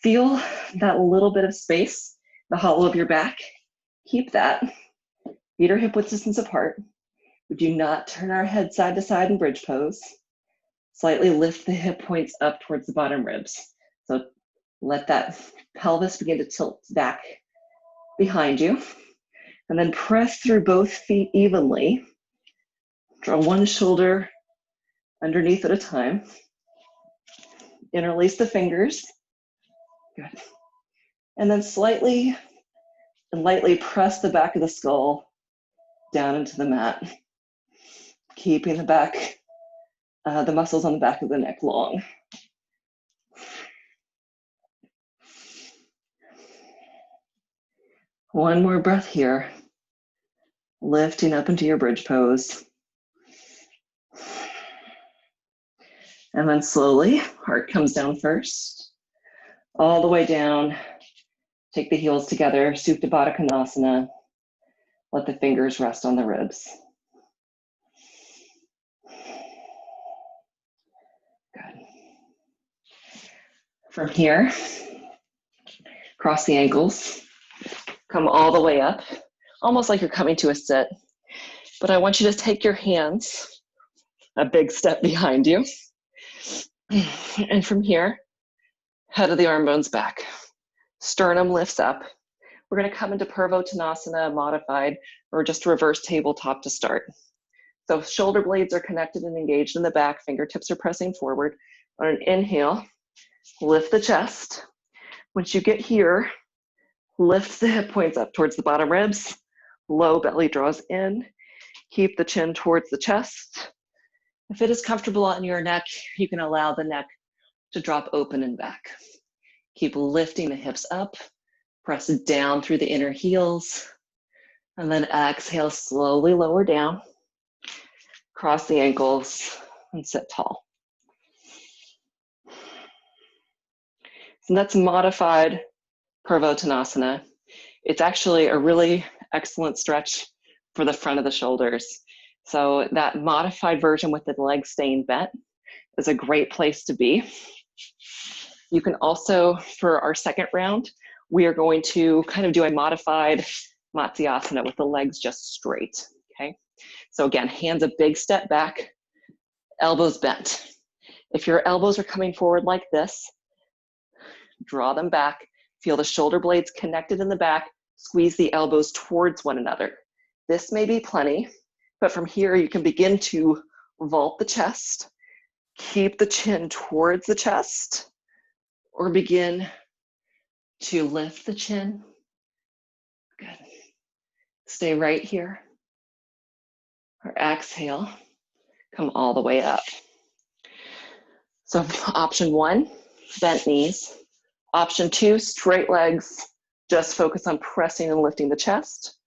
Feel that little bit of space, the hollow of your back. Keep that. Feet are hip width distance apart. We do not turn our head side to side in bridge pose. Slightly lift the hip points up towards the bottom ribs. So let that pelvis begin to tilt back behind you. And then press through both feet evenly. Draw one shoulder underneath at a time. Interlace the fingers. Good. And then slightly and lightly press the back of the skull down into the mat, keeping the back, the muscles on the back of the neck long. One more breath here. Lifting up into your bridge pose. And then slowly, heart comes down first. All the way down. Take the heels together, Supta Baddha Konasana. Let the fingers rest on the ribs. Good. From here, cross the ankles. Come all the way up, almost like you're coming to a sit. But I want you to take your hands a big step behind you. And from here, head of the arm bones back. Sternum lifts up. We're going to come into Purvottanasana, modified, or just reverse tabletop to start. So shoulder blades are connected and engaged in the back. Fingertips are pressing forward. On an inhale, lift the chest. Once you get here, lift the hip points up towards the bottom ribs. Low belly draws in. Keep the chin towards the chest. If it is comfortable on your neck, you can allow the neck to drop open and back. Keep lifting the hips up. Press down through the inner heels. And then exhale, slowly lower down. Cross the ankles and sit tall. So that's modified Purvottanasana. It's actually a really excellent stretch for the front of the shoulders. So that modified version with the legs staying bent is a great place to be. You can also, for our second round, we are going to kind of do a modified Matsyasana with the legs just straight, okay? So again, hands a big step back, elbows bent. If your elbows are coming forward like this, draw them back, feel the shoulder blades connected in the back, squeeze the elbows towards one another. This may be plenty, but from here you can begin to vault the chest, keep the chin towards the chest, or begin to lift the chin. Good. Stay right here. Or exhale, come all the way up. So option one, bent knees. Option two, straight legs. Just focus on pressing and lifting the chest.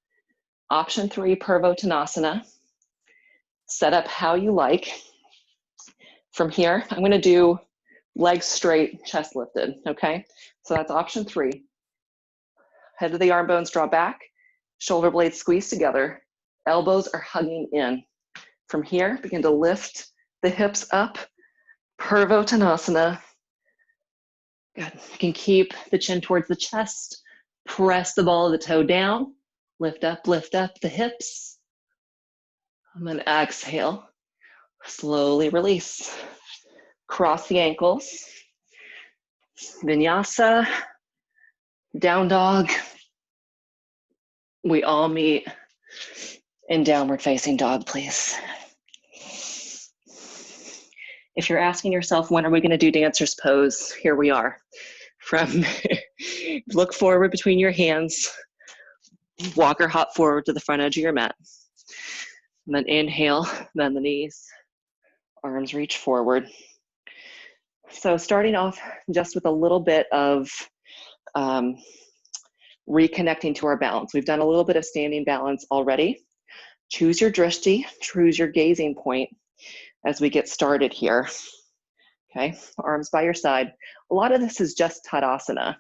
Option three, Purvottanasana. Set up how you like. From here, I'm gonna do legs straight, chest lifted, okay? So that's option three. Head of the arm bones draw back, shoulder blades squeeze together, elbows are hugging in. From here, begin to lift the hips up, Purvottanasana. Good. You can keep the chin towards the chest, press the ball of the toe down, lift up the hips, and then exhale, slowly release. Cross the ankles, vinyasa, down dog. We all meet in downward facing dog, please. If you're asking yourself, when are we going to do dancer's pose? Here we are. From look forward between your hands, walk or hop forward to the front edge of your mat. And then inhale, bend the knees, arms reach forward. So starting off just with a little bit of reconnecting to our balance. We've done a little bit of standing balance already. Choose your drishti, choose your gazing point as we get started here. Okay, arms by your side. A lot of this is just Tadasana.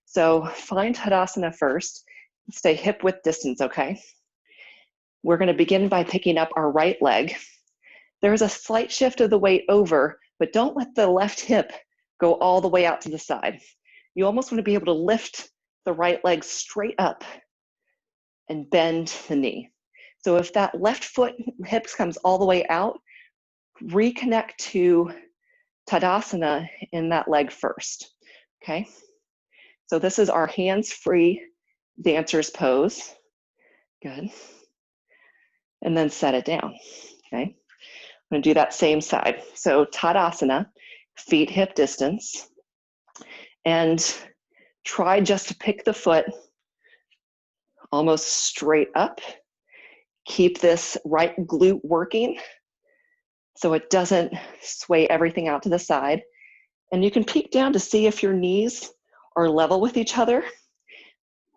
So find Tadasana first. Stay hip width distance, okay? We're gonna begin by picking up our right leg. There's a slight shift of the weight over, but don't let the left hip go all the way out to the side. You almost wanna be able to lift the right leg straight up and bend the knee. So if that left foot hip comes all the way out, reconnect to Tadasana in that leg first, okay? So this is our hands-free dancer's pose. Good. And then set it down, okay? I'm gonna do that same side. So Tadasana, feet hip distance, and try just to pick the foot almost straight up. Keep this right glute working so it doesn't sway everything out to the side. And you can peek down to see if your knees are level with each other.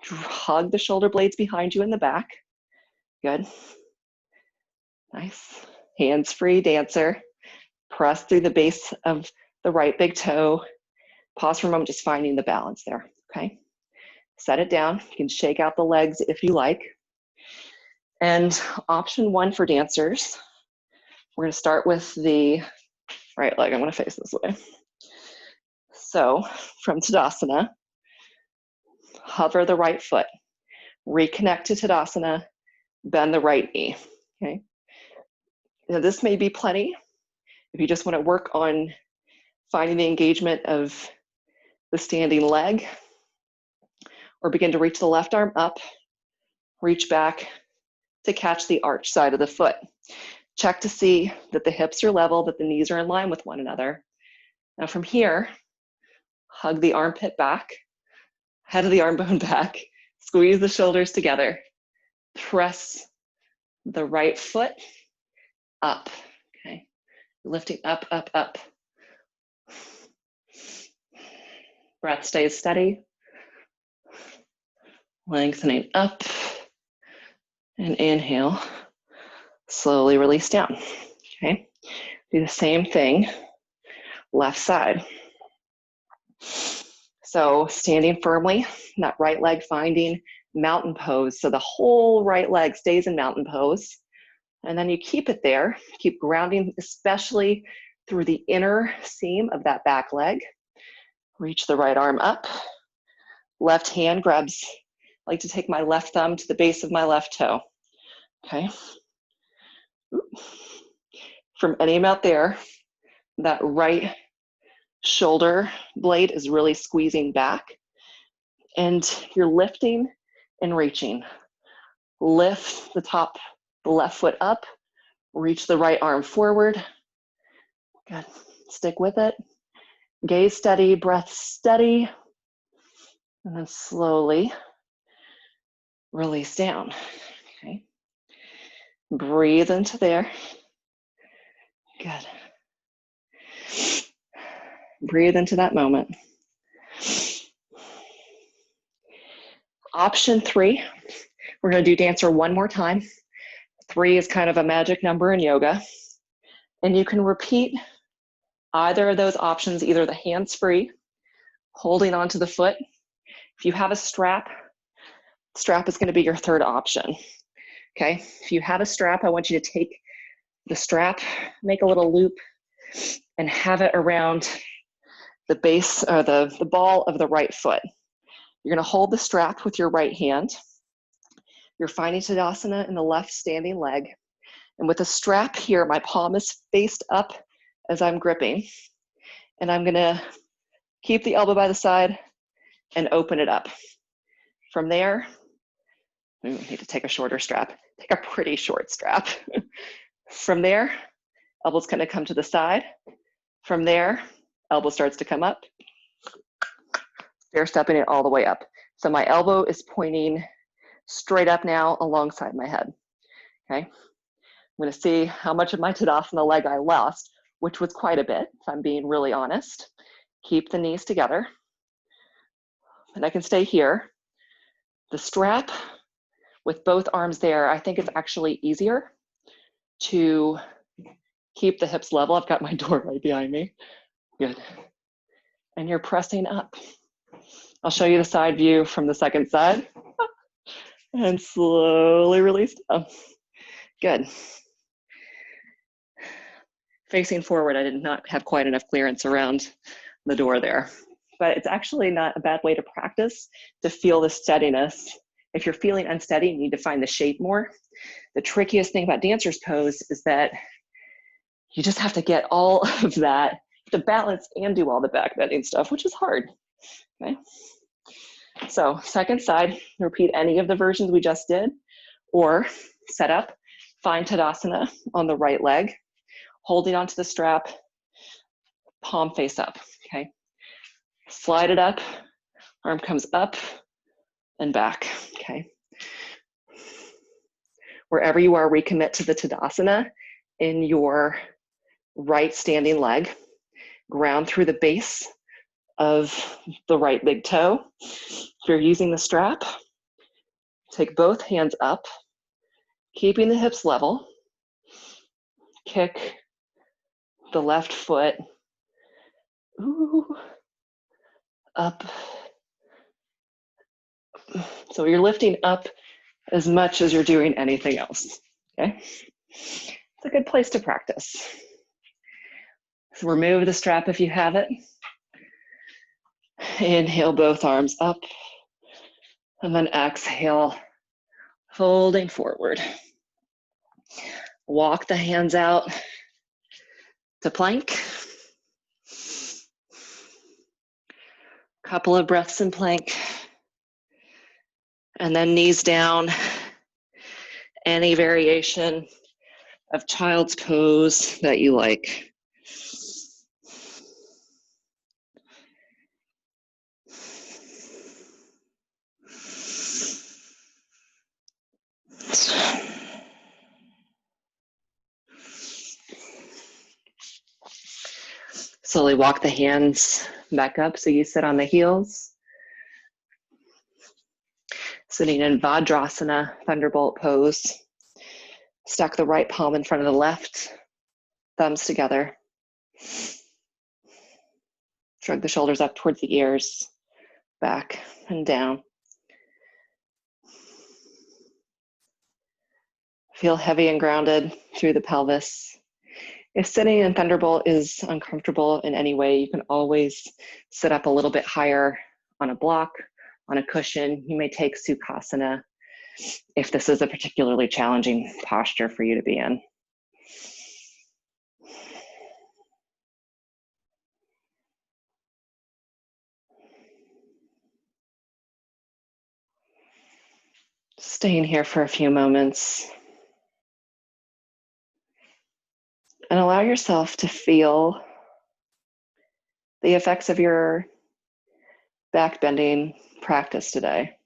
Hug the shoulder blades behind you in the back. Good. Nice. Hands-free dancer. Press through the base of the right big toe. Pause for a moment, just finding the balance there, okay? Set it down. You can shake out the legs if you like. And option 1 for dancers, we're gonna start with the right leg. I'm gonna face this way. So from Tadasana, hover the right foot. Reconnect to Tadasana, bend the right knee, okay? Now this may be plenty if you just wanna work on finding the engagement of the standing leg, or begin to reach the left arm up, reach back to catch the arch side of the foot. Check to see that the hips are level, that the knees are in line with one another. Now from here, hug the armpit back, head of the arm bone back, squeeze the shoulders together, press the right foot up, okay? Lifting up, up, up. Breath stays steady. Lengthening up, and inhale. Slowly release down, okay? Do the same thing, left side. So standing firmly, that right leg finding mountain pose. So the whole right leg stays in mountain pose. And then you keep it there, keep grounding, especially through the inner seam of that back leg. Reach the right arm up. Left hand grabs, I like to take my left thumb to the base of my left toe, okay? From any amount there, that right shoulder blade is really squeezing back, and you're lifting and reaching. Lift the top, the left foot up, reach the right arm forward. Good, stick with it. Gaze steady, breath steady, and then slowly release down, okay? Breathe into there. Good. Breathe into that moment. Option 3, we're gonna do dancer one more time. 3 is kind of a magic number in yoga. And you can repeat either of those options, either the hands free, holding onto the foot. If you have a strap is gonna be your third option, okay? If you have a strap, I want you to take the strap, make a little loop, and have it around the base or the ball of the right foot. You're gonna hold the strap with your right hand. You're finding Tadasana in the left standing leg. And with the strap here, my palm is faced up as I'm gripping. And I'm gonna keep the elbow by the side and open it up. From there, we need to take a shorter strap. Take a pretty short strap. From there, elbow's gonna come to the side. From there, elbow starts to come up. Stair stepping it all the way up. So my elbow is pointing straight up now alongside my head, okay? I'm gonna see how much of my Tadasana leg I lost, which was quite a bit, if I'm being really honest. Keep the knees together. And I can stay here. The strap with both arms there, I think it's actually easier to keep the hips level. I've got my door right behind me. Good. And you're pressing up. I'll show you the side view from the second side. And slowly release down. Good. Facing forward, I did not have quite enough clearance around the door there. But it's actually not a bad way to practice to feel the steadiness. If you're feeling unsteady, you need to find the shape more. The trickiest thing about dancer's pose is that you just have to get all of that to balance and do all the back bending stuff, which is hard, okay? So second side, repeat any of the versions we just did, or set up, find Tadasana on the right leg, holding onto the strap, palm face up, okay? Slide it up, arm comes up and back, okay? Wherever you are, recommit to the Tadasana in your right standing leg. Ground through the base of the right big toe. If you're using the strap, Take both hands up, keeping the hips level. Kick the left foot up. So you're lifting up as much as you're doing anything else, okay? It's a good place to practice. So remove the strap if you have it. Inhale both arms up, and then exhale, folding forward. Walk the hands out to plank. Couple of breaths in plank. And then knees down. Any variation of child's pose that you like. Slowly walk the hands back up so you sit on the heels. Sitting in Vajrasana, Thunderbolt pose. Stack the right palm in front of the left, thumbs together. Shrug the shoulders up towards the ears, back and down. Feel heavy and grounded through the pelvis. If sitting in Thunderbolt is uncomfortable in any way, you can always sit up a little bit higher on a block, on a cushion. You may take Sukhasana if this is a particularly challenging posture for you to be in. Staying here for a few moments. And allow yourself to feel the effects of your back bending practice today.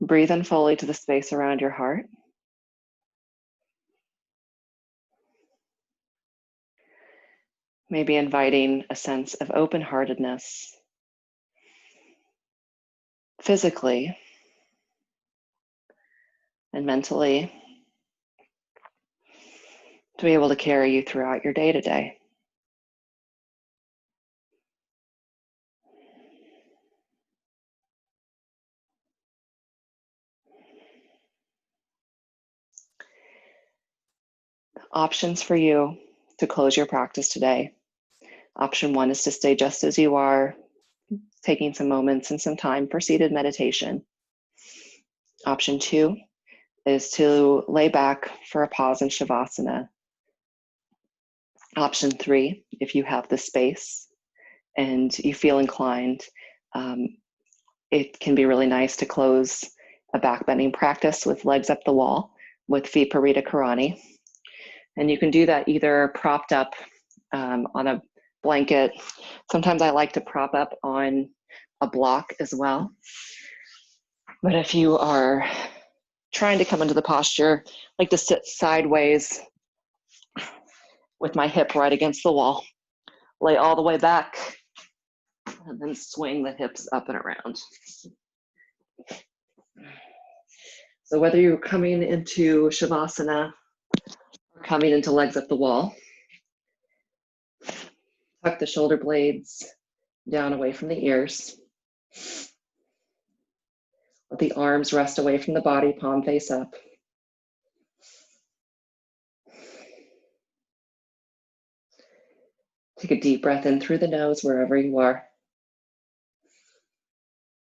Breathe in fully to the space around your heart. Maybe inviting a sense of open-heartedness physically and mentally to be able to carry you throughout your day to day. Options for you to close your practice today. Option one is to stay just as you are, taking some moments and some time for seated meditation. Option two is to lay back for a pause in Shavasana. Option three, if you have the space and you feel inclined, it can be really nice to close a back bending practice with legs up the wall with Viparita Karani. And you can do that either propped up on a blanket. Sometimes I like to prop up on a block as well. But if you are trying to come into the posture, I like to sit sideways with my hip right against the wall, lay all the way back, and then swing the hips up and around. So whether you're coming into Shavasana or coming into legs up the wall, tuck the shoulder blades down away from the ears. Let the arms rest away from the body, palm face up. Take a deep breath in through the nose wherever you are.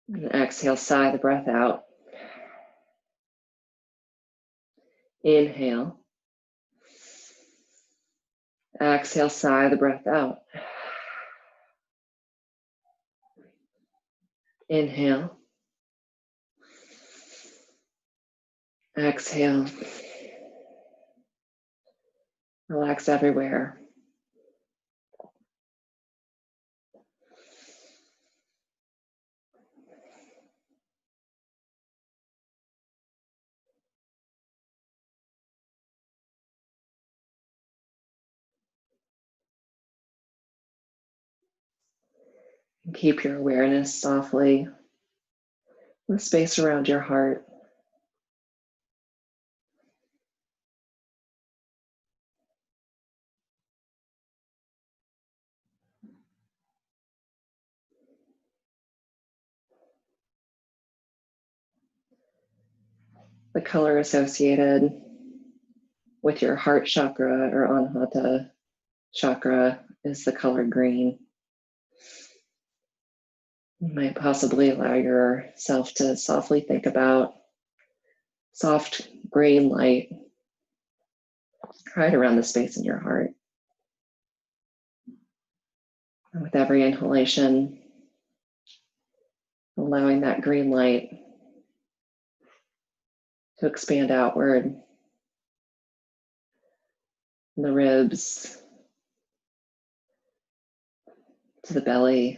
And exhale, sigh the breath out. Inhale. Exhale, sigh the breath out. Inhale. Exhale. Relax everywhere. Keep your awareness softly the space around your heart. The color associated with your heart chakra or anahata chakra is the color green. You might possibly allow yourself to softly think about soft green light right around the space in your heart. And with every inhalation, allowing that green light to expand outward from the ribs to the belly,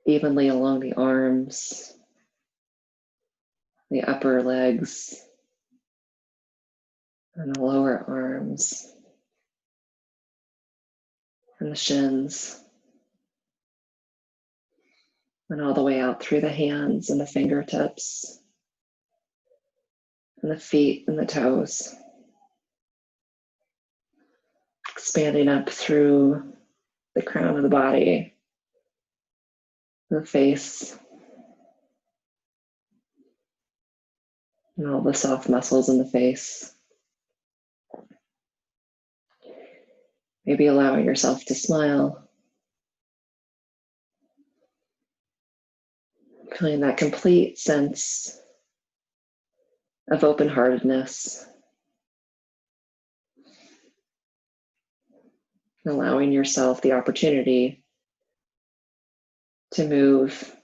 evenly along the arms, the upper legs, and the lower arms, and the shins, and all the way out through the hands and the fingertips, and the feet and the toes, expanding up through the crown of the body, the face, and all the soft muscles in the face. Maybe allowing yourself to smile, feeling that complete sense of open-heartedness, and allowing yourself the opportunity to move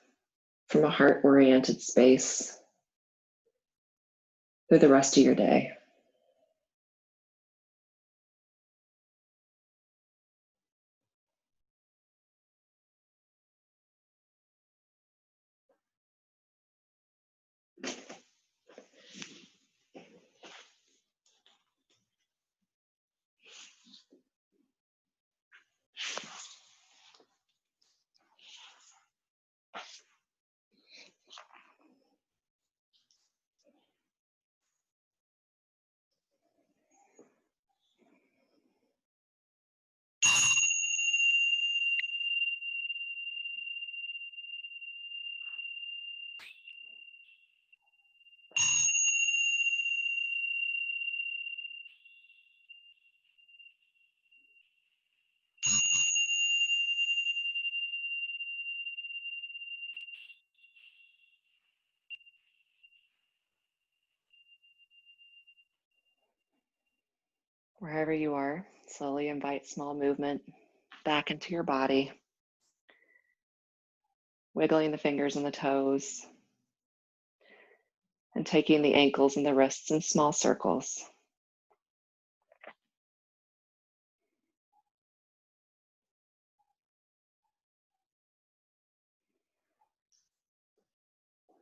from a heart-oriented space through the rest of your day. Wherever you are, slowly invite small movement back into your body, wiggling the fingers and the toes, and taking the ankles and the wrists in small circles.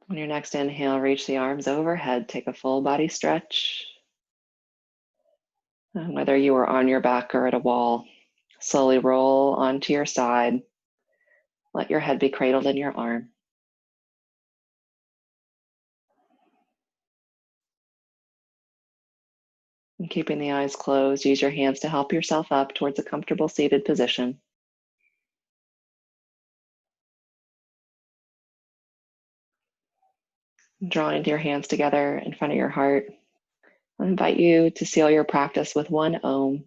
On your next inhale, reach the arms overhead, take a full body stretch. And whether you are on your back or at a wall, slowly roll onto your side. Let your head be cradled in your arm. And keeping the eyes closed, use your hands to help yourself up towards a comfortable seated position. Drawing your hands together in front of your heart. I invite you to seal your practice with one Om.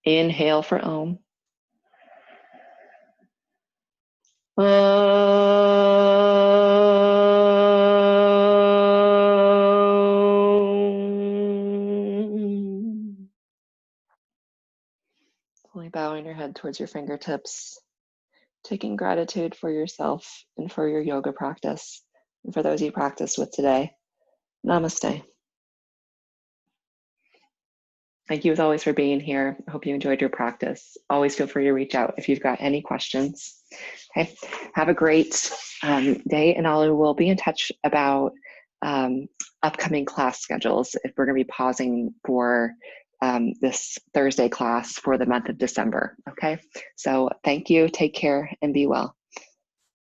Inhale for Om. Om. Slowly bowing your head towards your fingertips, taking gratitude for yourself and for your yoga practice, and for those you practiced with today. Namaste. Thank you as always for being here. I hope you enjoyed your practice. Always feel free to reach out if you've got any questions. Okay, have a great day, and I will be in touch about upcoming class schedules if we're going to be pausing for this Thursday class for the month of December. Okay, so thank you, take care, and be well.